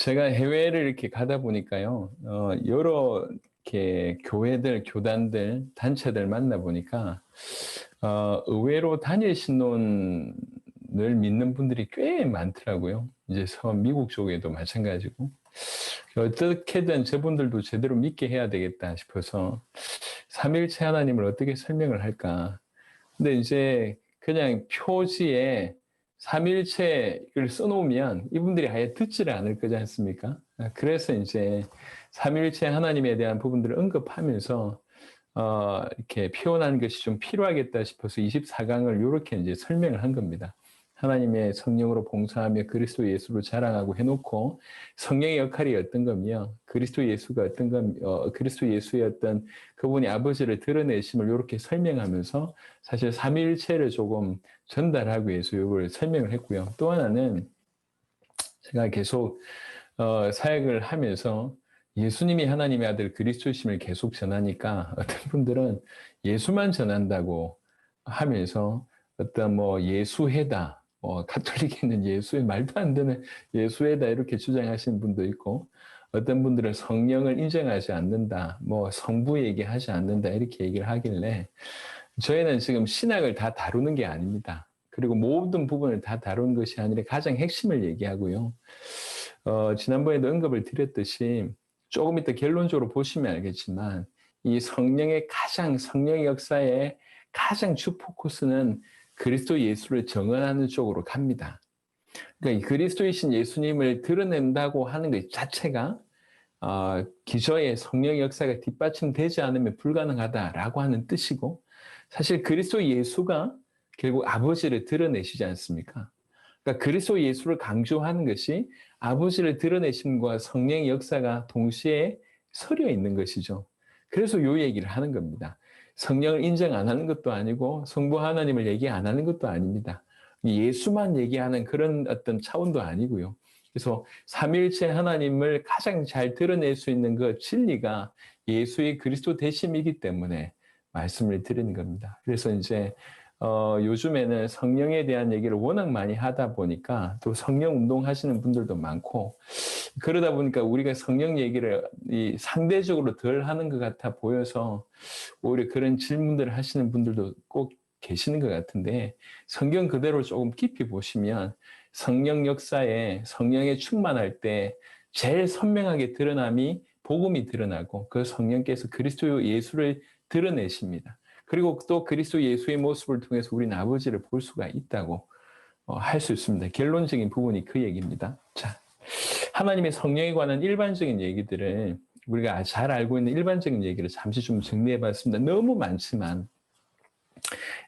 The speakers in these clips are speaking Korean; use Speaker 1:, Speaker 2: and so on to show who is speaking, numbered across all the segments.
Speaker 1: 제가 해외를 이렇게 가다 보니까요, 여러 이렇게 교회들, 교단들, 단체들 만나 보니까, 의외로 단일 신론을 믿는 분들이 꽤 많더라고요. 이제 미국 쪽에도 마찬가지고. 어떻게든 저분들도 제대로 믿게 해야 되겠다 싶어서, 삼일체 하나님을 어떻게 설명을 할까. 근데 이제 그냥 표지에 삼일체를 써놓으면 이분들이 아예 듣지를 않을 거지 않습니까? 그래서 이제 삼일체 하나님에 대한 부분들을 언급하면서 이렇게 표현하는 것이 좀 필요하겠다 싶어서 24강을 이렇게 이제 설명을 한 겁니다. 하나님의 성령으로 봉사하며 그리스도 예수로 자랑하고 해놓고 성령의 역할이 어떤 거며 그리스도 예수가 어떤 그리스도 예수의 어떤 그분이 아버지를 드러내심을 이렇게 설명하면서 사실 삼위일체를 조금 전달하기 위해서 이걸 설명을 했고요. 또 하나는 제가 계속 사역을 하면서 예수님이 하나님의 아들 그리스도심을 계속 전하니까 어떤 분들은 예수만 전한다고 하면서 어떤 뭐 예수회다, 가톨릭에는 예수의 말도 안 되는 예수회다 이렇게 주장하시는 분도 있고 어떤 분들은 성령을 인정하지 않는다, 뭐 성부 얘기하지 않는다 이렇게 얘기를 하길래 저희는 지금 신학을 다 다루는 게 아닙니다. 그리고 모든 부분을 다 다루는 것이 아니라 가장 핵심을 얘기하고요. 지난번에도 언급을 드렸듯이 조금 이따 결론적으로 보시면 알겠지만 이 성령의 역사의 가장 주 포커스는 그리스도 예수를 정언하는 쪽으로 갑니다. 그러니까 그리스도이신 예수님을 드러낸다고 하는 것 자체가 기저의 성령의 역사가 뒷받침되지 않으면 불가능하다라고 하는 뜻이고 사실 그리스도 예수가 결국 아버지를 드러내시지 않습니까? 그러니까 그리스도 예수를 강조하는 것이 아버지를 드러내심과 성령의 역사가 동시에 서려 있는 것이죠. 그래서 이 얘기를 하는 겁니다. 성령을 인정 안 하는 것도 아니고 성부 하나님을 얘기 안 하는 것도 아닙니다. 예수만 얘기하는 그런 어떤 차원도 아니고요. 그래서 삼위일체 하나님을 가장 잘 드러낼 수 있는 그 진리가 예수의 그리스도 되심이기 때문에 말씀을 드리는 겁니다. 그래서 이제 요즘에는 성령에 대한 얘기를 워낙 많이 하다 보니까 또 성령 운동 하시는 분들도 많고 그러다 보니까 우리가 성령 얘기를 상대적으로 덜 하는 것 같아 보여서 오히려 그런 질문들을 하시는 분들도 꼭 계시는 것 같은데 성경 그대로 조금 깊이 보시면 성령 역사에 성령에 충만할 때 제일 선명하게 드러남이 복음이 드러나고 그 성령께서 그리스도 예수를 드러내십니다. 그리고 또 그리스도 예수의 모습을 통해서 우리는 아버지를 볼 수가 있다고 할 수 있습니다. 결론적인 부분이 그 얘기입니다. 자, 하나님의 성령에 관한 일반적인 얘기들을 우리가 잘 알고 있는 일반적인 얘기를 잠시 좀 정리해 봤습니다. 너무 많지만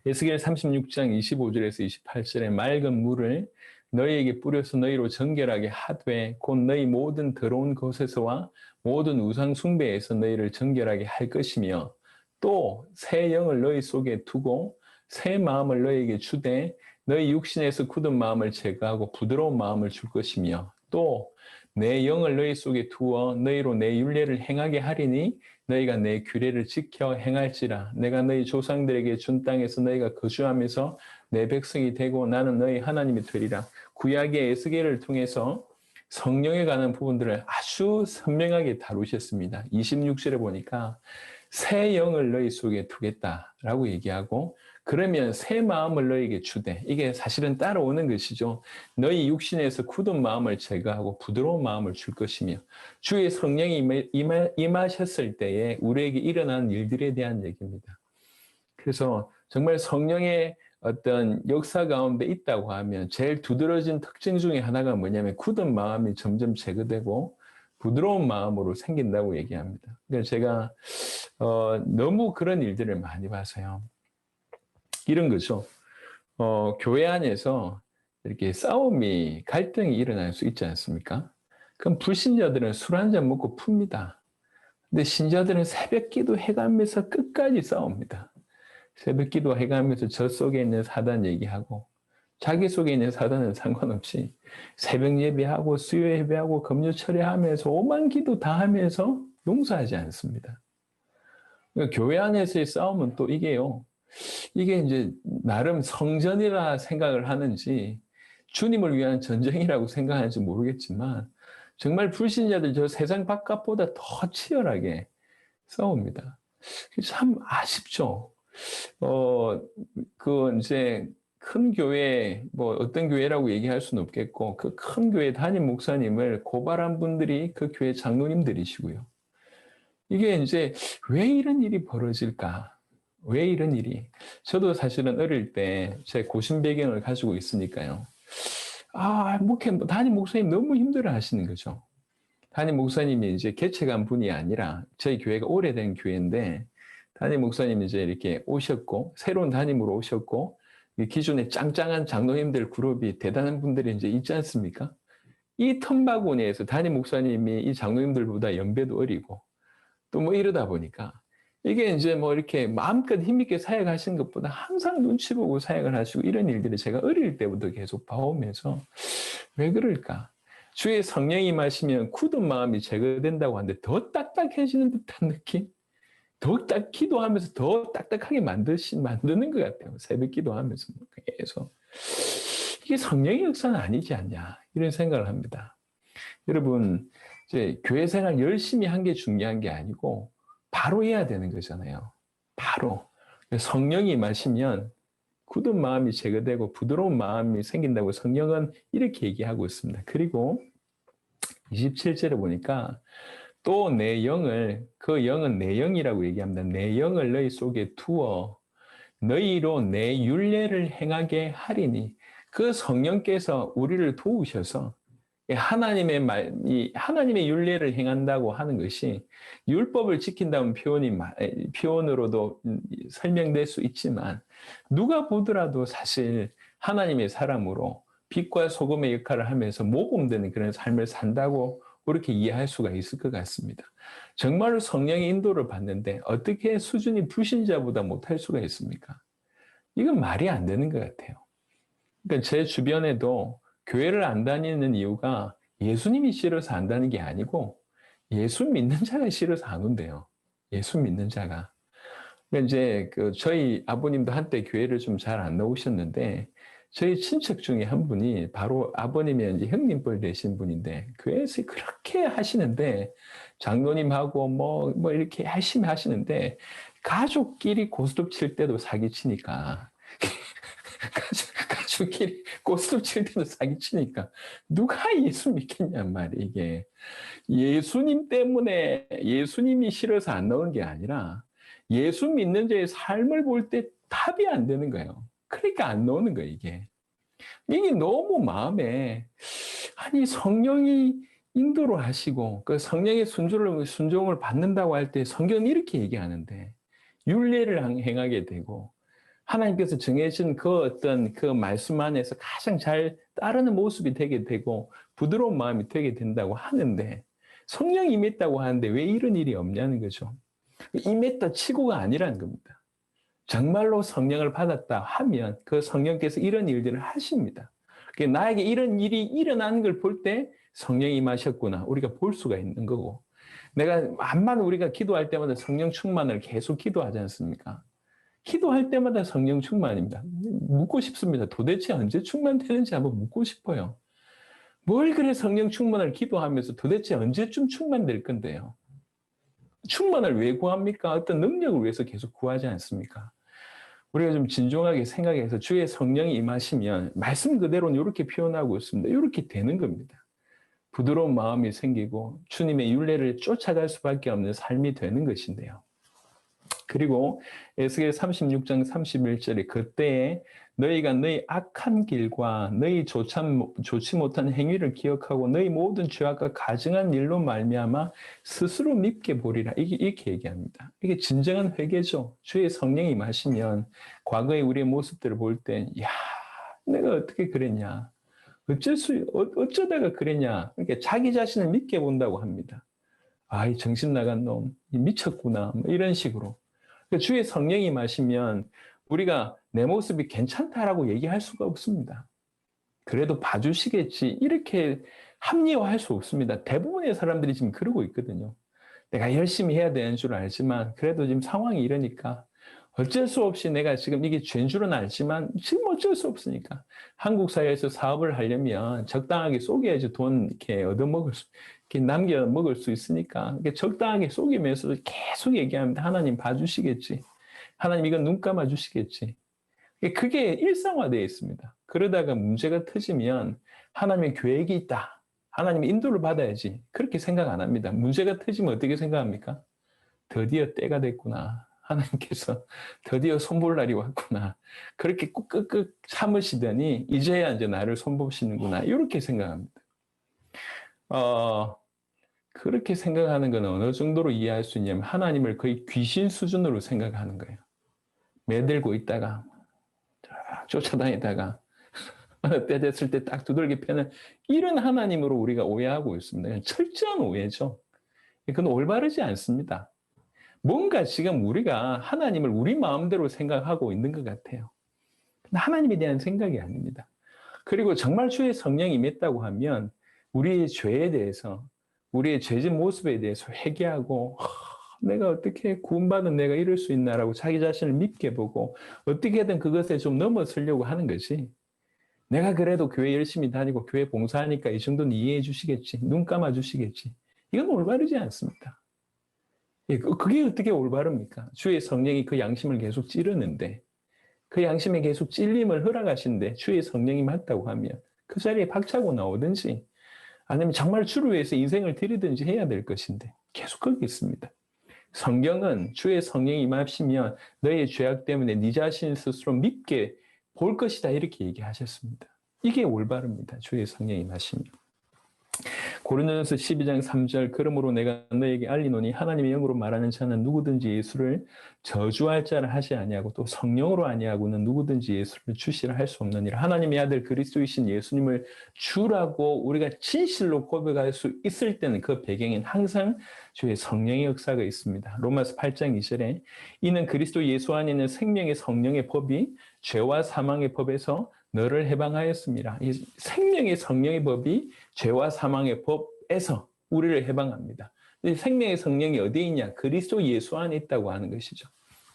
Speaker 1: 에스겔 36장 25절에서 28절에 맑은 물을 너희에게 뿌려서 너희로 정결하게 하되 곧 너희 모든 더러운 것에서와 모든 우상 숭배에서 너희를 정결하게 할 것이며 또 새 영을 너희 속에 두고 새 마음을 너희에게 주되 너희 육신에서 굳은 마음을 제거하고 부드러운 마음을 줄 것이며 또 내 영을 너희 속에 두어 너희로 내 율례를 행하게 하리니 너희가 내 규례를 지켜 행할지라 내가 너희 조상들에게 준 땅에서 너희가 거주하면서 내 백성이 되고 나는 너희 하나님이 되리라. 구약의 에스겔을 통해서 성령에 관한 부분들을 아주 선명하게 다루셨습니다. 26절에 보니까 새 영을 너희 속에 두겠다라고 얘기하고 그러면 새 마음을 너희에게 주되 이게 사실은 따라오는 것이죠. 너희 육신에서 굳은 마음을 제거하고 부드러운 마음을 줄 것이며 주의 성령이 임하셨을 때에 우리에게 일어난 일들에 대한 얘기입니다. 그래서 정말 성령의 어떤 역사 가운데 있다고 하면 제일 두드러진 특징 중에 하나가 뭐냐면 굳은 마음이 점점 제거되고 부드러운 마음으로 생긴다고 얘기합니다. 그러니까 제가 너무 그런 일들을 많이 봐서요. 이런 거죠. 교회 안에서 이렇게 싸움이, 갈등이 일어날 수 있지 않습니까? 그럼 불신자들은 술 한 잔 먹고 풉니다. 근데 신자들은 새벽 기도 해가면서 끝까지 싸웁니다. 새벽 기도 해가면서 저 속에 있는 사단 얘기하고 자기 속에 있는 사단은 상관없이 새벽 예배하고 수요 예배하고 금요 철회하면서 오만 기도 다 하면서 용서하지 않습니다. 그러니까 교회 안에서의 싸움은 또 이게요. 이게 이제 나름 성전이라 생각을 하는지 주님을 위한 전쟁이라고 생각하는지 모르겠지만 정말 불신자들 저 세상 바깥보다 더 치열하게 싸웁니다. 참 아쉽죠. 이제 큰 교회, 뭐 어떤 교회라고 얘기할 수는 없겠고, 그 큰 교회 담임 목사님을 고발한 분들이 그 교회 장로님들이시고요. 이게 이제 왜 이런 일이 벌어질까? 왜 이런 일이? 저도 사실은 어릴 때 제 고신 배경을 가지고 있으니까요. 담임 목사님 너무 힘들어 하시는 거죠. 담임 목사님이 이제 개척한 분이 아니라 저희 교회가 오래된 교회인데 담임 목사님이 이제 이렇게 오셨고 새로운 담임으로 오셨고 기존에 짱짱한 장로님들 그룹이 대단한 분들이 이제 있지 않습니까? 이 틈바구니에서 담임 목사님이 이 장로님들보다 연배도 어리고 또 뭐 이러다 보니까 이게 이제 뭐 이렇게 마음껏 힘있게 사역하시는 것보다 항상 눈치 보고 사역을 하시고 이런 일들을 제가 어릴 때부터 계속 봐오면서 왜 그럴까? 주의 성령이 임하시면 굳은 마음이 제거된다고 하는데 더 딱딱해지는 듯한 느낌? 기도하면서 더 딱딱하게 만드는 것 같아요. 새벽 기도하면서 계속. 이게 성령의 역사는 아니지 않냐 이런 생각을 합니다. 여러분 이제 교회 생활 열심히 한 게 중요한 게 아니고 바로 해야 되는 거잖아요. 바로. 성령이 임하시면 굳은 마음이 제거되고 부드러운 마음이 생긴다고 성령은 이렇게 얘기하고 있습니다. 그리고 27절에 보니까 또 내 영을, 그 영은 내 영이라고 얘기합니다. 내 영을 너희 속에 두어 너희로 내 율례를 행하게 하리니 그 성령께서 우리를 도우셔서 하나님의 율례를 행한다고 하는 것이 율법을 지킨다는 표현으로도 설명될 수 있지만 누가 보더라도 사실 하나님의 사람으로 빛과 소금의 역할을 하면서 모범되는 그런 삶을 산다고 그렇게 이해할 수가 있을 것 같습니다. 정말로 성령의 인도를 받는데 어떻게 수준이 불신자보다 못할 수가 있습니까? 이건 말이 안 되는 것 같아요. 그러니까 제 주변에도 교회를 안 다니는 이유가 예수님이 싫어서 안 다니는 게 아니고 예수 믿는 자가 싫어서 안 온대요. 예수 믿는 자가. 그러니까 이제 저희 아버님도 한때 교회를 좀 잘 안 나오셨는데 저희 친척 중에 한 분이 바로 아버님의 이제 형님뻘 되신 분인데 교회에서 그렇게 하시는데 장로님하고 뭐 이렇게 열심히 하시는데 가족끼리 고스톱 칠 때도 사기치니까 가족끼리 고스톱 칠 때도 사기치니까 누가 예수 믿겠냔 말이에요. 이게 예수님 때문에 예수님이 싫어서 안 나오는 게 아니라 예수 믿는 자의 삶을 볼 때 답이 안 되는 거예요. 그러니까 안 나오는 거예요. 이게 너무 마음에 성령이 인도를 하시고 그 성령의 순종을 받는다고 할 때 성경은 이렇게 얘기하는데 율례를 행하게 되고 하나님께서 정해진 그 어떤 그 말씀 안에서 가장 잘 따르는 모습이 되게 되고 부드러운 마음이 되게 된다고 하는데 성령이 임했다고 하는데 왜 이런 일이 없냐는 거죠. 임했다 치고가 아니라는 겁니다. 정말로 성령을 받았다 하면 그 성령께서 이런 일들을 하십니다. 나에게 이런 일이 일어나는 걸 볼 때 성령이 임하셨구나 우리가 볼 수가 있는 거고 내가 암만 우리가 기도할 때마다 성령 충만을 계속 기도하지 않습니까? 기도할 때마다 성령 충만입니다. 묻고 싶습니다. 도대체 언제 충만되는지 한번 묻고 싶어요. 뭘 그래 성령 충만을 기도하면서 도대체 언제쯤 충만될 건데요? 충만을 왜 구합니까? 어떤 능력을 위해서 계속 구하지 않습니까? 우리가 좀 진중하게 생각해서 주의 성령이 임하시면 말씀 그대로는 이렇게 표현하고 있습니다. 이렇게 되는 겁니다. 부드러운 마음이 생기고 주님의 율례를 쫓아갈 수밖에 없는 삶이 되는 것인데요. 그리고 에스겔 36장 31절에 그때에 너희가 너희 악한 길과 너희 좋지 못한 행위를 기억하고 너희 모든 죄악과 가증한 일로 말미암아 스스로 밉게 보리라. 이렇게 얘기합니다. 이게 진정한 회개죠. 주의 성령이 임하시면 과거의 우리의 모습들을 볼 때 야, 내가 어떻게 그랬냐. 어쩌다가 그랬냐. 이렇게 자기 자신을 밉게 본다고 합니다. 이 정신 나간 놈, 미쳤구나. 뭐 이런 식으로. 주의 성령이 임하시면 우리가 내 모습이 괜찮다라고 얘기할 수가 없습니다. 그래도 봐주시겠지 이렇게 합리화할 수 없습니다. 대부분의 사람들이 지금 그러고 있거든요. 내가 열심히 해야 되는 줄 알지만 그래도 지금 상황이 이러니까 어쩔 수 없이 내가 지금 이게 죄인 줄은 알지만 지금 어쩔 수 없으니까. 한국 사회에서 사업을 하려면 적당하게 속여야지 돈 이렇게 얻어먹을 수, 이렇게 남겨 먹을 수 있으니까. 이렇게 적당하게 속이면서 계속 얘기합니다. 하나님 봐주시겠지. 하나님 이건 눈 감아 주시겠지. 그게 일상화되어 있습니다. 그러다가 문제가 터지면 하나님의 계획이 있다. 하나님의 인도를 받아야지. 그렇게 생각 안 합니다. 문제가 터지면 어떻게 생각합니까? 드디어 때가 됐구나. 하나님께서 드디어 손볼 날이 왔구나. 그렇게 꾹꾹꾹 참으시더니 이제야 이제 나를 손보시는구나. 이렇게 생각합니다. 그렇게 생각하는 건 어느 정도로 이해할 수 있냐면 하나님을 거의 귀신 수준으로 생각하는 거예요. 매들고 있다가 쫓아다니다가 때 됐을 때 딱 두들겨 패는 이런 하나님으로 우리가 오해하고 있습니다. 철저한 오해죠. 그건 올바르지 않습니다. 뭔가 지금 우리가 하나님을 우리 마음대로 생각하고 있는 것 같아요. 하나님에 대한 생각이 아닙니다. 그리고 정말 주의 성령이 임했다고 하면 우리의 죄에 대해서, 우리의 죄진 모습에 대해서 회개하고 내가 어떻게 구원받은 내가 이럴 수 있나라고 자기 자신을 믿게 보고 어떻게든 그것에 좀 넘어서려고 하는 것이 내가 그래도 교회 열심히 다니고 교회 봉사하니까 이 정도는 이해해 주시겠지. 눈 감아 주시겠지. 이건 올바르지 않습니다. 그게 어떻게 올바릅니까? 주의 성령이 그 양심을 계속 찌르는데 그 양심에 계속 찔림을 허락하신데 주의 성령이 맞다고 하면 그 자리에 박차고 나오든지 아니면 정말 주를 위해서 인생을 드리든지 해야 될 것인데 계속 거기 있습니다. 성경은 주의 성령이 임하시면 너의 죄악 때문에 네 자신 스스로 믿게 볼 것이다 이렇게 얘기하셨습니다. 이게 올바릅니다. 주의 성령이 임하시면. 고린도전서 12장 3절 그러므로 내가 너에게 알리노니 하나님의 영으로 말하는 자는 누구든지 예수를 저주할 자를 하지 아니하고 또 성령으로 아니하고는 누구든지 예수를 주시라 할 수 없느니라. 하나님의 아들 그리스도이신 예수님을 주라고 우리가 진실로 고백할 수 있을 때는 그 배경엔 항상 주의 성령의 역사가 있습니다. 로마서 8장 2절에 이는 그리스도 예수 안에 있는 생명의 성령의 법이 죄와 사망의 법에서 너를 해방하였습니다. 이 생명의 성령의 법이 죄와 사망의 법에서 우리를 해방합니다. 생명의 성령이 어디에 있냐? 그리스도 예수 안에 있다고 하는 것이죠.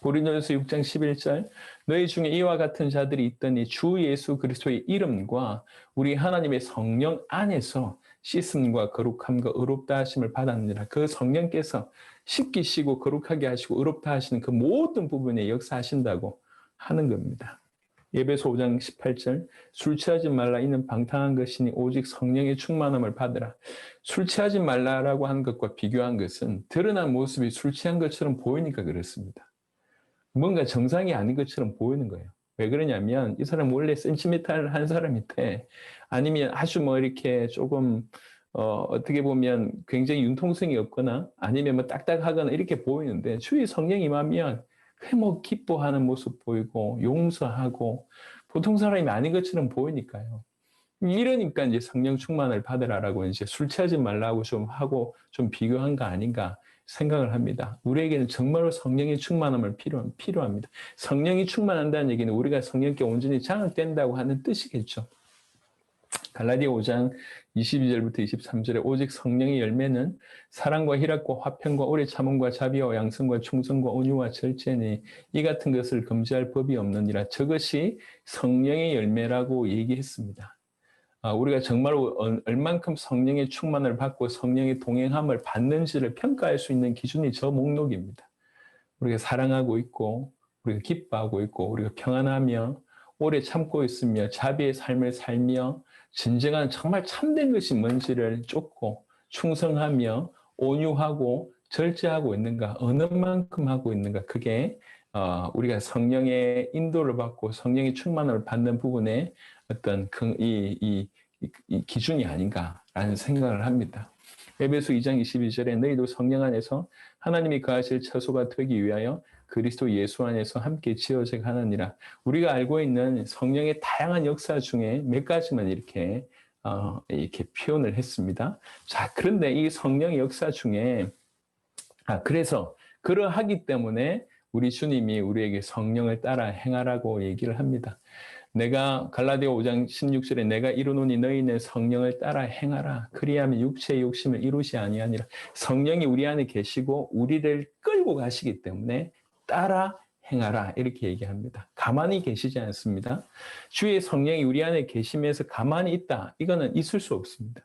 Speaker 1: 고린도전서 6장 11절 너희 중에 이와 같은 자들이 있더니 주 예수 그리스도의 이름과 우리 하나님의 성령 안에서 씻음과 거룩함과 의롭다 하심을 받았느니라. 그 성령께서 씻기시고 거룩하게 하시고 의롭다 하시는 그 모든 부분에 역사하신다고 하는 겁니다. 에베소 5장 18절 술 취하지 말라 이는 방탕한 것이니 오직 성령의 충만함을 받으라. 술 취하지 말라라고 한 것과 비교한 것은 드러난 모습이 술 취한 것처럼 보이니까 그렇습니다. 뭔가 정상이 아닌 것처럼 보이는 거예요. 왜 그러냐면 이 사람 원래 센티멘탈한 사람인데 아니면 아주 뭐 이렇게 조금 어떻게 보면 굉장히 융통성이 없거나 아니면 뭐 딱딱하거나 이렇게 보이는데 주의 성령이 임하면 뭐 기뻐하는 모습 보이고 용서하고 보통 사람이 아닌 것처럼 보이니까요. 이러니까 이제 성령 충만을 받으라라고 이제 술 취하지 말라고 좀 하고 좀 비교한 거 아닌가 생각을 합니다. 우리에게는 정말로 성령의 충만함을 필요합니다. 성령이 충만한다는 얘기는 우리가 성령께 온전히 장악된다고 하는 뜻이겠죠. 갈라디아 5장 22절부터 23절에 오직 성령의 열매는 사랑과 희락과 화평과 오래 참음과 자비와 양성과 충성과 온유와 절제니 이 같은 것을 금지할 법이 없느니라. 저것이 성령의 열매라고 얘기했습니다. 우리가 정말로 얼만큼 성령의 충만을 받고 성령의 동행함을 받는지를 평가할 수 있는 기준이 저 목록입니다. 우리가 사랑하고 있고 우리가 기뻐하고 있고 우리가 평안하며 오래 참고 있으며 자비의 삶을 살며 진정한 정말 참된 것이 뭔지를 쫓고 충성하며 온유하고 절제하고 있는가 어느 만큼 하고 있는가 그게 우리가 성령의 인도를 받고 성령의 충만을 받는 부분에 어떤 이 기준이 아닌가라는 생각을 합니다. 에베소 2장 22절에 너희도 성령 안에서 하나님이 거하실 처소가 되기 위하여 그리스도 예수 안에서 함께 지어져 가느니라. 우리가 알고 있는 성령의 다양한 역사 중에 몇 가지만 이렇게 표현을 했습니다. 자, 그런데 이 성령의 역사 중에 그래서 그러하기 때문에 우리 주님이 우리에게 성령을 따라 행하라고 얘기를 합니다. 내가 갈라디아 5장 16절에 내가 이루노니 너희는 성령을 따라 행하라. 그리하면 육체의 욕심을 이루지 아니하니라. 성령이 우리 안에 계시고 우리를 끌고 가시기 때문에 따라 행하라 이렇게 얘기합니다. 가만히 계시지 않습니다. 주의 성령이 우리 안에 계시면서 가만히 있다. 이거는 있을 수 없습니다.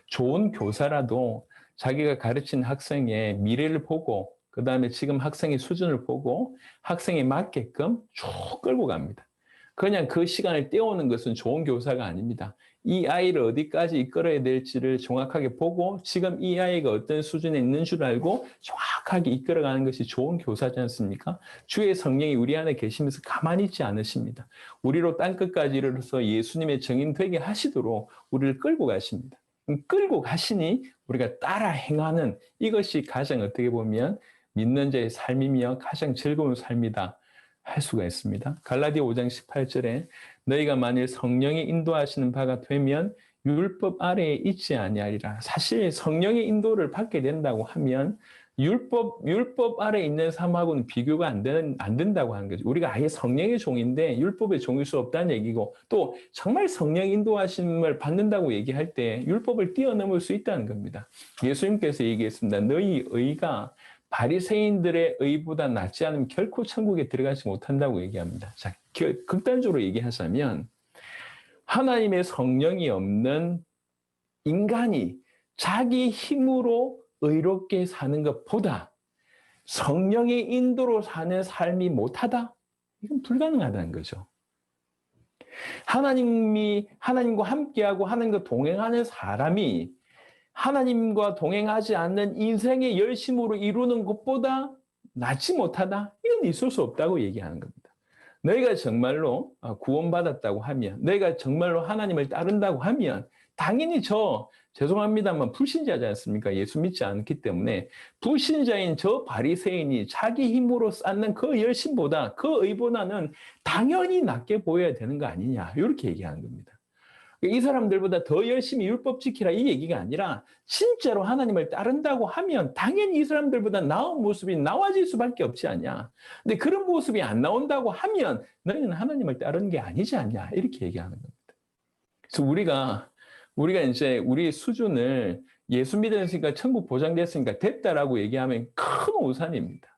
Speaker 1: 좋은 교사라도 자기가 가르친 학생의 미래를 보고 그 다음에 지금 학생의 수준을 보고 학생에 맞게끔 쭉 끌고 갑니다. 그냥 그 시간을 때우는 것은 좋은 교사가 아닙니다. 이 아이를 어디까지 이끌어야 될지를 정확하게 보고 지금 이 아이가 어떤 수준에 있는 줄 알고 정확하게 이끌어가는 것이 좋은 교사지 않습니까? 주의 성령이 우리 안에 계시면서 가만히 있지 않으십니다. 우리로 땅끝까지 이르러서 예수님의 증인 되게 하시도록 우리를 끌고 가십니다. 끌고 가시니 우리가 따라 행하는 이것이 가장 어떻게 보면 믿는 자의 삶이며 가장 즐거운 삶이다 할 수가 있습니다. 갈라디아 5장 18절에 너희가 만일 성령이 인도하시는 바가 되면 율법 아래에 있지 아니하리라. 사실 성령의 인도를 받게 된다고 하면 율법 아래에 있는 삶하고는 비교가 안 된다고 하는 거죠. 우리가 아예 성령의 종인데 율법의 종일 수 없다는 얘기고 또 정말 성령 인도하심을 받는다고 얘기할 때 율법을 뛰어넘을 수 있다는 겁니다. 예수님께서 얘기했습니다. 너희 의가 바리새인들의 의보다 낫지 않으면 결코 천국에 들어가지 못한다고 얘기합니다. 자, 극단적으로 얘기하자면 하나님의 성령이 없는 인간이 자기 힘으로 의롭게 사는 것보다 성령의 인도로 사는 삶이 못하다? 이건 불가능하다는 거죠. 하나님과 함께하고 하나님과 동행하는 사람이 하나님과 동행하지 않는 인생의 열심으로 이루는 것보다 낫지 못하다? 이건 있을 수 없다고 얘기하는 겁니다. 너희가 정말로 구원받았다고 하면, 너희가 정말로 하나님을 따른다고 하면 당연히 죄송합니다만 불신자지 않습니까? 예수 믿지 않기 때문에 불신자인 저 바리새인이 자기 힘으로 쌓는 그 열심보다 그 의보다는 당연히 낫게 보여야 되는 거 아니냐 이렇게 얘기하는 겁니다. 이 사람들보다 더 열심히 율법 지키라 이 얘기가 아니라 진짜로 하나님을 따른다고 하면 당연히 이 사람들보다 나은 모습이 나와질 수밖에 없지 않냐. 근데 그런 모습이 안 나온다고 하면 너희는 하나님을 따르는 게 아니지 않냐 이렇게 얘기하는 겁니다. 그래서 우리가 이제 우리 수준을 예수 믿었으니까 천국 보장됐으니까 됐다라고 얘기하면 큰 오산입니다.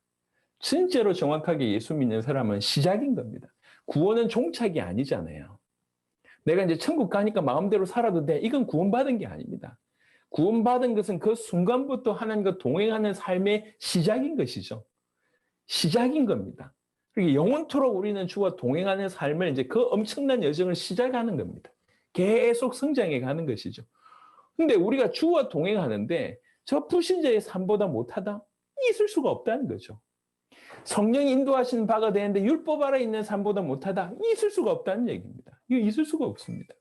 Speaker 1: 진짜로 정확하게 예수 믿는 사람은 시작인 겁니다. 구원은 종착이 아니잖아요. 내가 이제 천국 가니까 마음대로 살아도 돼. 이건 구원받은 게 아닙니다. 구원받은 것은 그 순간부터 하나님과 동행하는 삶의 시작인 것이죠. 시작인 겁니다. 그리고 영원토록 우리는 주와 동행하는 삶을 이제 그 엄청난 여정을 시작하는 겁니다. 계속 성장해 가는 것이죠. 근데 우리가 주와 동행하는데 저 불신자의 삶보다 못하다? 있을 수가 없다는 거죠. 성령이 인도하시는 바가 되는데 율법 아래 있는 삶보다 못하다? 있을 수가 없다는 얘기입니다. 이거 있을 수가 없습니다.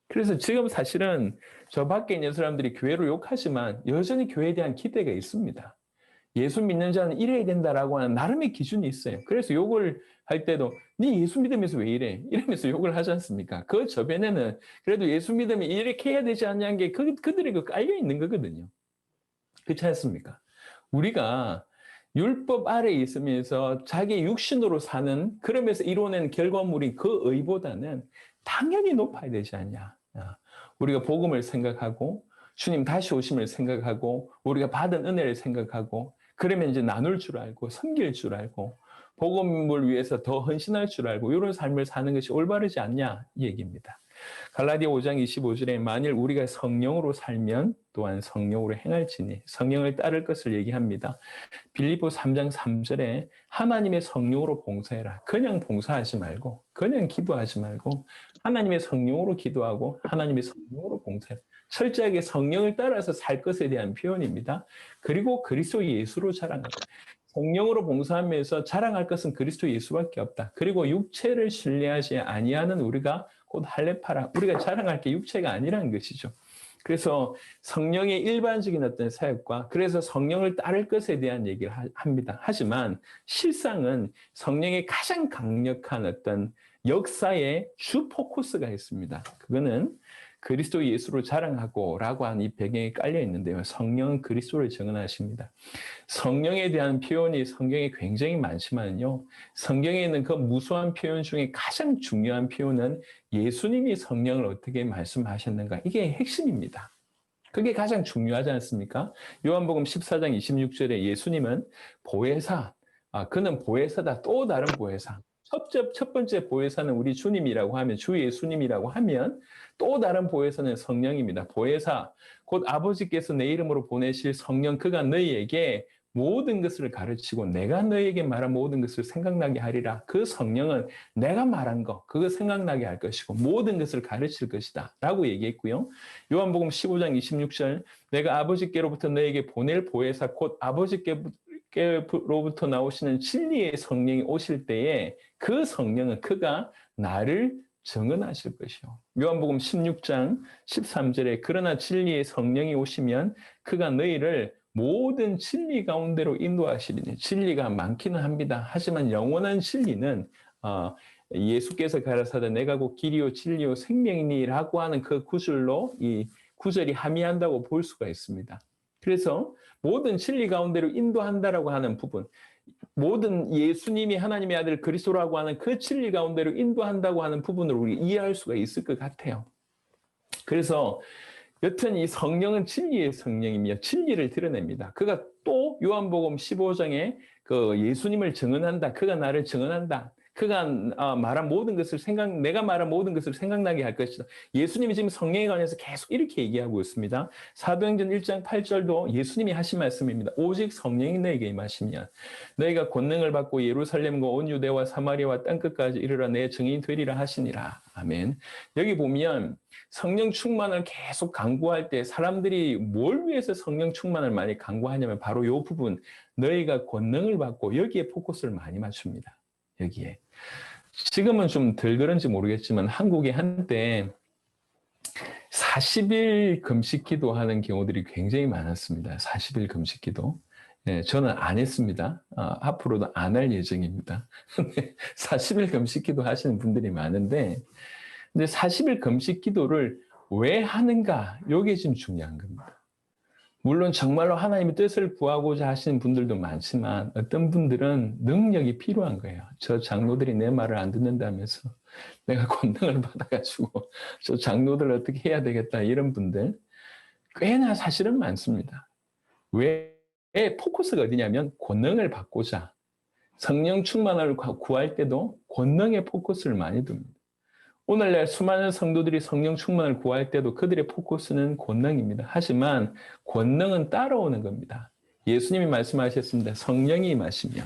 Speaker 1: 그래서 지금 사실은 저 밖에 있는 사람들이 교회로 욕하지만 여전히 교회에 대한 기대가 있습니다. 예수 믿는 자는 이래야 된다라고 하는 나름의 기준이 있어요. 그래서 욕을 할 때도 네 예수 믿으면서 왜 이래? 이러면서 욕을 하지 않습니까? 그 저변에는 그래도 예수 믿으면 이렇게 해야 되지 않냐는 게 그들에게 깔려 있는 거거든요. 그렇지 않습니까? 우리가 율법 아래에 있으면서 자기 육신으로 사는 그러면서 이뤄낸 결과물이 그 의보다는 당연히 높아야 되지 않냐. 우리가 복음을 생각하고 주님 다시 오심을 생각하고 우리가 받은 은혜를 생각하고 그러면 이제 나눌 줄 알고 섬길 줄 알고 복음을 위해서 더 헌신할 줄 알고 이런 삶을 사는 것이 올바르지 않냐 이 얘기입니다. 갈라디아 5장 25절에 만일 우리가 성령으로 살면 또한 성령으로 행할지니 성령을 따를 것을 얘기합니다. 빌립보 3장 3절에 하나님의 성령으로 봉사해라. 그냥 봉사하지 말고 그냥 기도하지 말고 하나님의 성령으로 기도하고 하나님의 성령으로 봉사해라. 철저하게 성령을 따라서 살 것에 대한 표현입니다. 그리고 그리스도 예수로 자랑하라. 성령으로 봉사하면서 자랑할 것은 그리스도 예수밖에 없다. 그리고 육체를 신뢰하지 아니하는 우리가 곧 할례파라. 우리가 자랑할 게 육체가 아니라는 것이죠. 그래서 성령의 일반적인 어떤 사역과 그래서 성령을 따를 것에 대한 얘기를 합니다. 하지만 실상은 성령의 가장 강력한 어떤 역사의 주 포커스가 있습니다. 그거는 그리스도 예수로 자랑하고 라고 하는 이 배경에 깔려 있는데요. 성령은 그리스도를 증언하십니다. 성령에 대한 표현이 성경에 굉장히 많지만요. 성경에 있는 그 무수한 표현 중에 가장 중요한 표현은 예수님이 성령을 어떻게 말씀하셨는가. 이게 핵심입니다. 그게 가장 중요하지 않습니까? 요한복음 14장 26절에 예수님은 보혜사, 그는 보혜사다. 또 다른 보혜사. 첫 번째 보혜사는 우리 주님이라고 하면, 주 예수님이라고 하면, 또 다른 보혜사는 성령입니다. 보혜사, 곧 아버지께서 내 이름으로 보내실 성령, 그가 너희에게 모든 것을 가르치고 내가 너희에게 말한 모든 것을 생각나게 하리라. 그 성령은 내가 말한 거, 그거 생각나게 할 것이고 모든 것을 가르칠 것이다. 라고 얘기했고요. 요한복음 15장 26절, 내가 아버지께로부터 너희에게 보낼 보혜사, 곧 아버지께로부터 나오시는 진리의 성령이 오실 때에 그 성령은 그가 나를 증언하실 것이요. 요한복음 16장 13절에 그러나 진리의 성령이 오시면 그가 너희를 모든 진리 가운데로 인도하시리니, 진리가 많기는 합니다. 하지만 영원한 진리는 예수께서 가라사대 내가 곧 길이요 진리요 생명이니라고 하는 그 구절로 이 구절이 함의한다고 볼 수가 있습니다. 그래서 모든 진리 가운데로 인도한다라고 하는 부분, 모든 예수님이 하나님의 아들 그리스도라고 하는 그 진리 가운데로 인도한다고 하는 부분을 우리 이해할 수가 있을 것 같아요. 그래서 여튼 이 성령은 진리의 성령이며 진리를 드러냅니다. 그가 또 요한복음 15장에 그 예수님을 증언한다. 그가 나를 증언한다. 그가 말한 모든 것을 내가 말한 모든 것을 생각나게 할 것이다. 예수님이 지금 성령에 관해서 계속 이렇게 얘기하고 있습니다. 사도행전 1장 8절도 예수님이 하신 말씀입니다. 오직 성령이 너에게 임하시면 너희가 권능을 받고 예루살렘과 온 유대와 사마리아와 땅끝까지 이르러 내 증인이 되리라 하시니라. 아멘. 여기 보면 성령 충만을 계속 강구할 때 사람들이 뭘 위해서 성령 충만을 많이 강구하냐면 바로 이 부분, 너희가 권능을 받고 여기에 포커스를 많이 맞춥니다. 여기에. 지금은 좀 덜 그런지 모르겠지만 한국에 한때 40일 금식 기도하는 경우들이 굉장히 많았습니다. 40일 금식 기도. 네, 저는 안 했습니다. 앞으로도 안 할 예정입니다. 40일 금식 기도 하시는 분들이 많은데, 근데 40일 금식 기도를 왜 하는가? 이게 지금 중요한 겁니다. 물론 정말로 하나님의 뜻을 구하고자 하시는 분들도 많지만 어떤 분들은 능력이 필요한 거예요. 저 장로들이 내 말을 안 듣는다면서 내가 권능을 받아가지고 저 장로들 어떻게 해야 되겠다 이런 분들 꽤나 사실은 많습니다. 왜 포커스가 어디냐면 권능을 받고자 성령 충만을 구할 때도 권능에 포커스를 많이 둡니다. 오늘날 수많은 성도들이 성령 충만을 구할 때도 그들의 포커스는 권능입니다. 하지만 권능은 따라오는 겁니다. 예수님이 말씀하셨습니다. 성령이 임하시면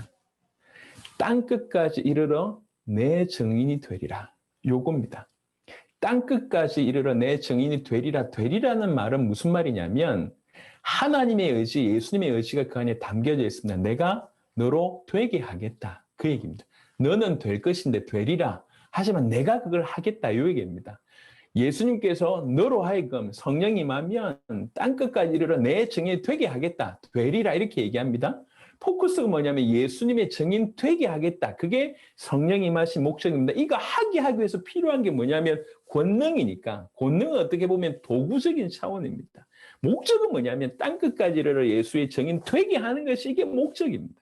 Speaker 1: 땅끝까지 이르러 내 증인이 되리라. 요겁니다. 땅끝까지 이르러 내 증인이 되리라. 되리라는 말은 무슨 말이냐면 하나님의 의지, 예수님의 의지가 그 안에 담겨져 있습니다. 내가 너로 되게 하겠다. 그 얘기입니다. 너는 될 것인데 되리라. 하지만 내가 그걸 하겠다. 이 얘기입니다. 예수님께서 너로 하여금 성령이 임하면 땅끝까지 이르러 내 증인이 되게 하겠다. 되리라. 이렇게 얘기합니다. 포커스가 뭐냐면 예수님의 증인 되게 하겠다. 그게 성령이 임하신 목적입니다. 이거 하기 위해서 필요한 게 뭐냐면 권능이니까. 권능은 어떻게 보면 도구적인 차원입니다. 목적은 뭐냐면 땅끝까지 이르러 예수의 증인 되게 하는 것이 이게 목적입니다.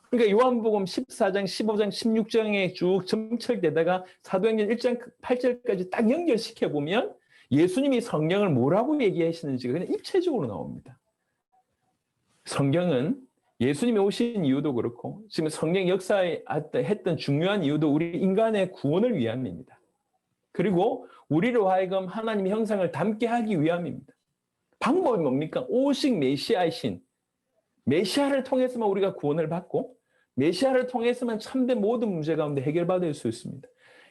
Speaker 1: 그러니까 요한복음 14장, 15장, 16장에 쭉 점철되다가 사도행전 1장 8절까지 딱 연결시켜보면 예수님이 성령을 뭐라고 얘기하시는지가 그냥 입체적으로 나옵니다. 성경은 예수님이 오신 이유도 그렇고 지금 성령 역사에 했던 중요한 이유도 우리 인간의 구원을 위함입니다. 그리고 우리로 하여금 하나님의 형상을 담게 하기 위함입니다. 방법이 뭡니까? 오직 메시아이신 메시아를 통해서만 우리가 구원을 받고 메시아를 통해서만 참된 모든 문제 가운데 해결받을 수 있습니다.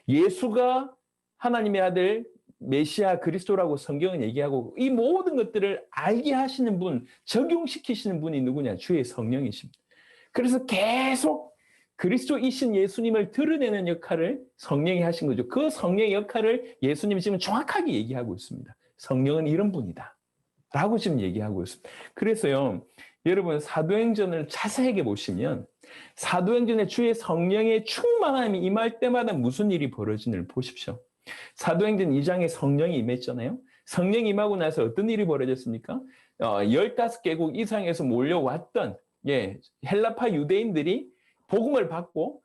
Speaker 1: 예수가 하나님의 아들 메시아 그리스도라고 성경은 얘기하고 이 모든 것들을 알게 하시는 분, 적용시키시는 분이 누구냐? 주의 성령이십니다. 그래서 계속 그리스도이신 예수님을 드러내는 역할을 성령이 하신 거죠. 그 성령의 역할을 예수님이 지금 정확하게 얘기하고 있습니다. 성령은 이런 분이다. 라고 지금 얘기하고 있습니다. 그래서요, 여러분 사도행전을 자세하게 보시면 사도행전에 주의 성령의 충만함이 임할 때마다 무슨 일이 벌어지는지 보십시오. 사도행전 2장에 성령이 임했잖아요. 성령이 임하고 나서 어떤 일이 벌어졌습니까? 15개국 이상에서 몰려왔던 헬라파 유대인들이 복음을 받고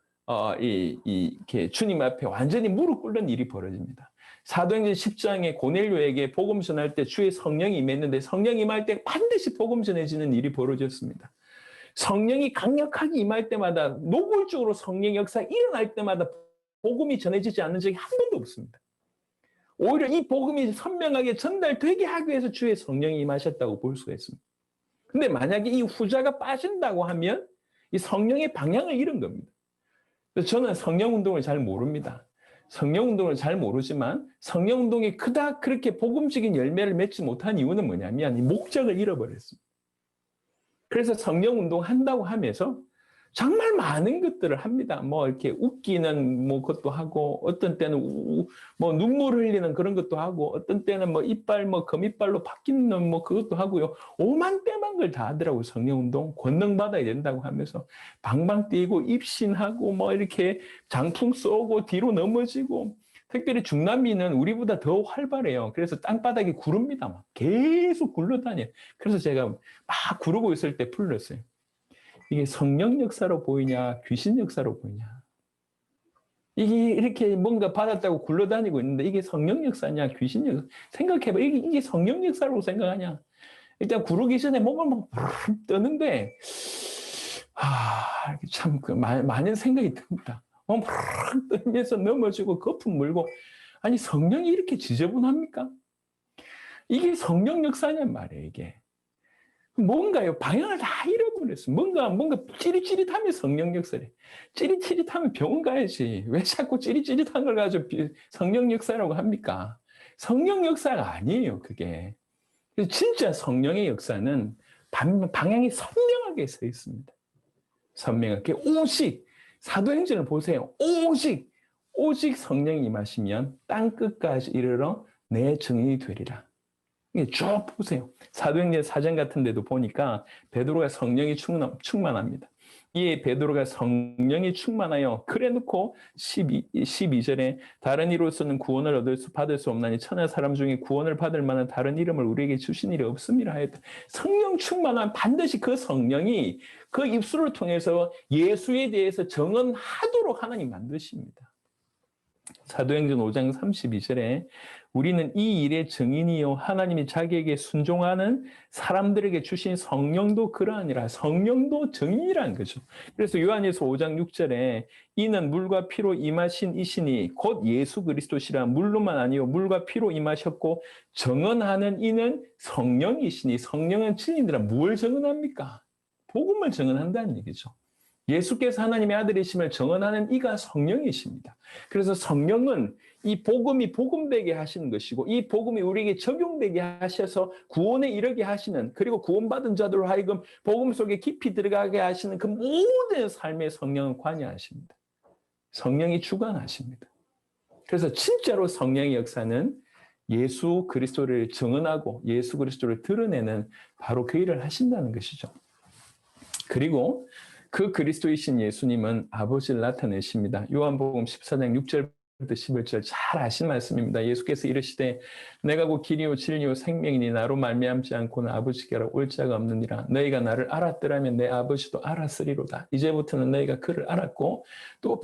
Speaker 1: 이렇게 주님 앞에 완전히 무릎 꿇는 일이 벌어집니다. 사도행전 10장에 고넬료에게 복음 전할 때 주의 성령이 임했는데 성령이 임할 때 반드시 복음 전해지는 일이 벌어졌습니다. 성령이 강력하게 임할 때마다 노골적으로 성령 역사가 일어날 때마다 복음이 전해지지 않는 적이 한 번도 없습니다. 오히려 이 복음이 선명하게 전달되게 하기 위해서 주의 성령이 임하셨다고 볼 수가 있습니다. 근데 만약에 이 후자가 빠진다고 하면 이 성령의 방향을 잃은 겁니다. 그래서 저는 성령운동을 잘 모릅니다. 성령운동을 잘 모르지만 성령운동이 그닥 그렇게 복음적인 열매를 맺지 못한 이유는 뭐냐면 이 목적을 잃어버렸습니다. 그래서 성령운동 한다고 하면서 정말 많은 것들을 합니다. 뭐 이렇게 웃기는 뭐 것도 하고, 어떤 때는 뭐 눈물 흘리는 그런 것도 하고, 어떤 때는 뭐 이빨 뭐 금이빨로 바뀌는 뭐 그것도 하고요. 오만때만 걸 다 하더라고요. 성령운동 권능 받아야 된다고 하면서 방방 뛰고 입신하고 뭐 이렇게 장풍 쏘고 뒤로 넘어지고. 특별히 중남미는 우리보다 더 활발해요. 그래서 땅바닥이 구릅니다. 막 계속 굴러다녀요. 그래서 제가 막 구르고 있을 때 풀렸어요. 이게 성령 역사로 보이냐, 귀신 역사로 보이냐. 이게 이렇게 뭔가 받았다고 굴러다니고 있는데 이게 성령 역사냐, 귀신 역사. 생각해봐. 이게 성령 역사라고 생각하냐. 일단 구르기 전에 몸을 막 떠는데, 참, 많은 생각이 듭니다. 떠면서 넘어지고 거품 물고. 아니, 성령이 이렇게 지저분합니까? 이게 성령 역사냔 말이에요, 이게. 뭔가요? 방향을 다 잃어버렸어. 뭔가 찌릿찌릿하면 성령 역사래. 찌릿찌릿하면 병원 가야지. 왜 자꾸 찌릿찌릿한 걸 가지고 성령 역사라고 합니까? 성령 역사가 아니에요, 그게. 진짜 성령의 역사는 방향이 선명하게 서 있습니다. 선명하게. 오직, 사도행전을 보세요. 오직 성령이 임하시면 땅끝까지 이르러 내 증인이 되리라. 쭉 보세요. 사도행전 4장 같은 데도 보니까 베드로가 성령이 충만합니다. 이 베드로가 성령이 충만하여 그래 놓고 12절에 다른 이로서는 구원을 받을 수 없나니 천하 사람 중에 구원을 받을 만한 다른 이름을 우리에게 주신 일이 없음이라 하였다. 성령 충만한 반드시 그 성령이 그 입술을 통해서 예수에 대해서 정언하도록 하나님 만드십니다. 사도행전 5장 32절에 우리는 이 일의 증인이요 하나님이 자기에게 순종하는 사람들에게 주신 성령도 그러하니라. 성령도 증인이라는 거죠. 그래서 요한일서 5장 6절에 이는 물과 피로 임하신 이시니 곧 예수 그리스도시라. 물로만 아니요 물과 피로 임하셨고 정언하는 이는 성령이시니. 성령은 진리니라. 뭘 정언합니까? 복음을 정언한다는 얘기죠. 예수께서 하나님의 아들이심을 정언하는 이가 성령이십니다. 그래서 성령은 이 복음이 복음되게 하시는 것이고 이 복음이 우리에게 적용되게 하셔서 구원에 이르게 하시는, 그리고 구원받은 자들로 하여금 복음 속에 깊이 들어가게 하시는 그 모든 삶의 성령은 관여하십니다. 성령이 주관하십니다. 그래서 진짜로 성령의 역사는 예수 그리스도를 정언하고 예수 그리스도를 드러내는 바로 그 일을 하신다는 것이죠. 그리고 그 그리스도이신 예수님은 아버지를 나타내십니다. 요한복음 14장 6절부터 11절 잘 아신 말씀입니다. 예수께서 이르시되 내가 곧 길이요 진리요 생명이니 나로 말미암지 않고는 아버지께로 올 자가 없느니라. 너희가 나를 알았더라면 내 아버지도 알았으리로다. 이제부터는 너희가 그를 알았고 또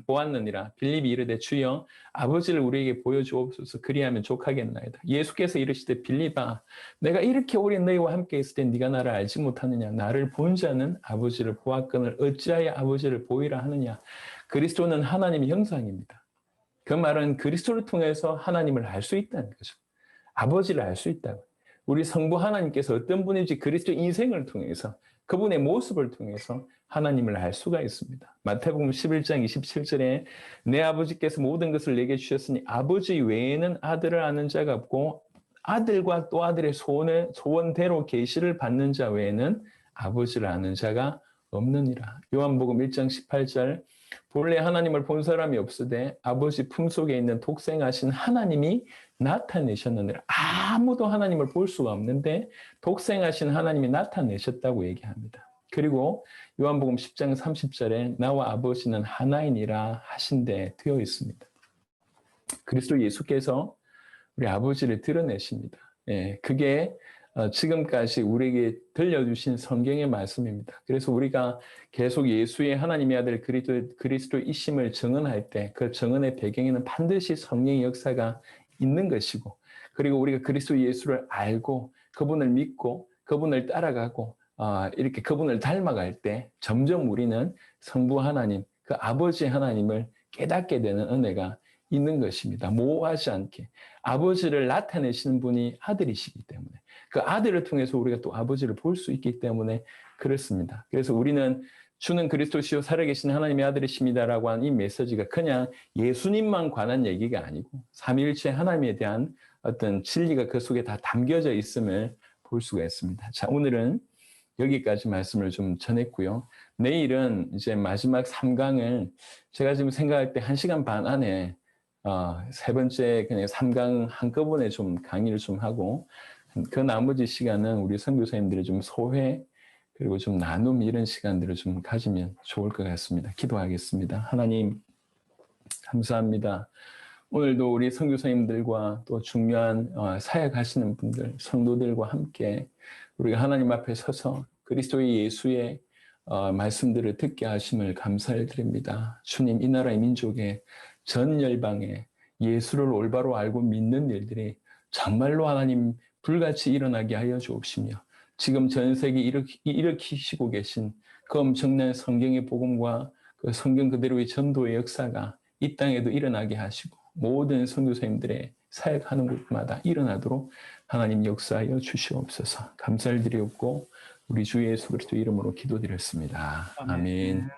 Speaker 1: 보았느니라. 빌립이 이르되 주여 아버지를 우리에게 보여주옵소서. 그리하면 족하겠나이다. 예수께서 이르시되 빌립아 내가 이렇게 오래 너희와 함께 있을 때 네가 나를 알지 못하느냐. 나를 본 자는 아버지를 보았거늘 어찌하여 아버지를 보이라 하느냐. 그리스도는 하나님의 형상입니다. 그 말은 그리스도를 통해서 하나님을 알 수 있다는 거죠. 아버지를 알 수 있다고. 우리 성부 하나님께서 어떤 분인지 그리스도 인생을 통해서 그분의 모습을 통해서 하나님을 알 수가 있습니다. 마태복음 11장 27절에 내 아버지께서 모든 것을 내게 주셨으니 아버지 외에는 아들을 아는 자가 없고 아들과 또 아들의 소원대로 계시를 받는 자 외에는 아버지를 아는 자가 없느니라. 요한복음 1장 18절 본래 하나님을 본 사람이 없으되 아버지 품속에 있는 독생하신 하나님이 나타내셨느니라. 아무도 하나님을 볼 수가 없는데 독생하신 하나님이 나타내셨다고 얘기합니다. 그리고 요한복음 10장 30절에 나와 아버지는 하나이니라 하신데 되어 있습니다. 그리스도 예수께서 우리 아버지를 드러내십니다. 그게 지금까지 우리에게 들려주신 성경의 말씀입니다. 그래서 우리가 계속 예수의 하나님의 아들 그리스도이심을 증언할 때 그 증언의 배경에는 반드시 성령의 역사가 있는 것이고, 그리고 우리가 그리스도 예수를 알고 그분을 믿고 그분을 따라가고 이렇게 그분을 닮아갈 때 점점 우리는 성부 하나님, 그 아버지 하나님을 깨닫게 되는 은혜가 있는 것입니다. 모호하지 않게. 아버지를 나타내시는 분이 아들이시기 때문에. 그 아들을 통해서 우리가 또 아버지를 볼 수 있기 때문에 그렇습니다. 그래서 우리는 주는 그리스도시요 살아계신 하나님의 아들이십니다라고 하는 이 메시지가 그냥 예수님만 관한 얘기가 아니고 삼위일체 하나님에 대한 어떤 진리가 그 속에 다 담겨져 있음을 볼 수가 있습니다. 자, 오늘은 여기까지 말씀을 좀 전했고요. 내일은 이제 마지막 3강을 제가 지금 생각할 때 1시간 반 안에 세 번째 그냥 3강 한꺼번에 좀 강의를 좀 하고 그 나머지 시간은 우리 선교사님들이 좀 소회 그리고 좀 나눔 이런 시간들을 좀 가지면 좋을 것 같습니다. 기도하겠습니다. 하나님 감사합니다. 오늘도 우리 선교사님들과 또 중요한 사역하시는 분들, 성도들과 함께 우리가 하나님 앞에 서서 그리스도의 예수의 말씀들을 듣게 하심을 감사를 드립니다. 주님, 이 나라의 민족의 전 열방에 예수를 올바로 알고 믿는 일들이 정말로 하나님 불같이 일어나게 하여 주옵시며 지금 전 세계 일으키시고 계신 그 엄청난 성경의 복음과 그 성경 그대로의 전도의 역사가 이 땅에도 일어나게 하시고 모든 선교사님들의 사역하는 곳마다 일어나도록 하나님 역사하여 주시옵소서. 감사를 드리옵고 우리 주 예수 그리스도 이름으로 기도드렸습니다. 아멘.